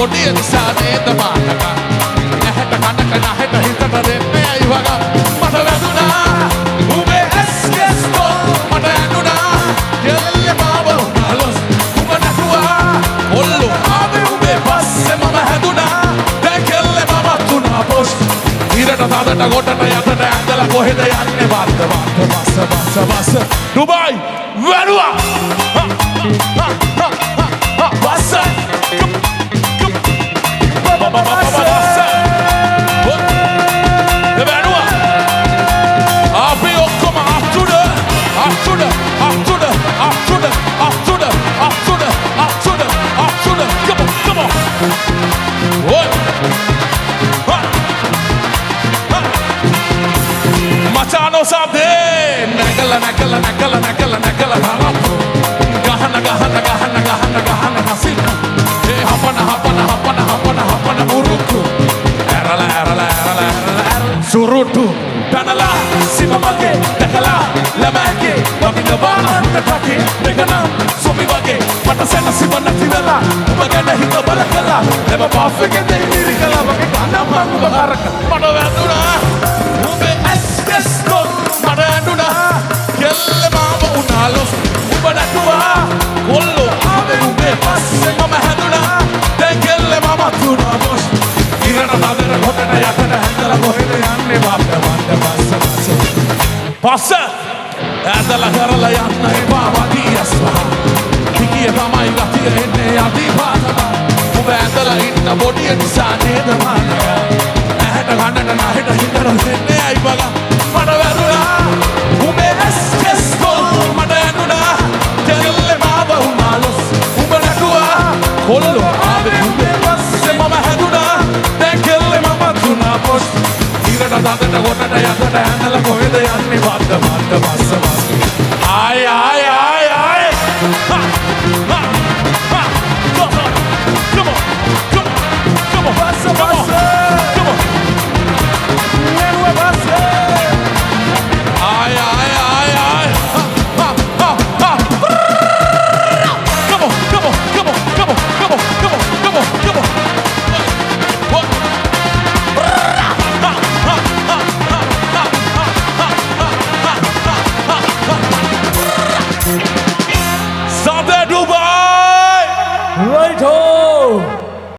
බොඩිය නිසා නේද මානක ඇහැට කනක නැහැට හිතට දෙන්නේ ඇයි වගා මට වැදුනා උඹේ ඇස්කෙස්කෝ මට ඇඬුනා කෙල්ලේ මාව උනාලොස් උඹ නැතුවා ඔල්ලු ආවේ උඹේ පස්සේ මම හැදුනා දැන් කෙල්ලේ මම තුනා පොස් ඉරට තදට ගොඩට යටට ඇඳලා කොහෙද යන්නේ වත්ත බස්ස Dubai වැරුවා බස්ස Machano sabe nagala harapu gahana nasina hapana muruku erala surutu tanala simamage dakala lamake wabingabana natake degana somi wage mata sena simana tivela ubagana hita balakala ema bafege deirikala wage kana mangu bagaraka mata වැදුනා ube askesko mata ඇඬුනා kelle mama unalos uba natuwa kollo ave ube passe mama හැදුනා දැන් kelle mama tuna boss irana tadera gotata yakata handala kohede yanne bappa පස්ස ඇදලා කරලා යන්න එපා වදියස්වා කිකිය තමයි ගතිය එන්නේ අදිපාතම ඔබ ඇදලා ඉන්න බොඩිය නිසා නේද මානක ඇහැට කනට නැහැට හිතට දෙන්නේ ඇයි බගා මට වැදුනා උඹේ ඇස්කෙස්කෝ මට ඇඬුනා කෙල්ලේ මාව උනාලොස් උඹ නැතුවා කොල්ලෝ ආවේ උඹේ පස්සේ මම හැදුනා දැන් කෙල්ලේ මම තුනා පොස් ඉරට තදට ගොඩට යටට ඇඳලා කොහෙද යන්නේ වත්ත බස්ස ආය come on bස්ස come on නෙරුව බස්ස ආය South Dubai! Right-o!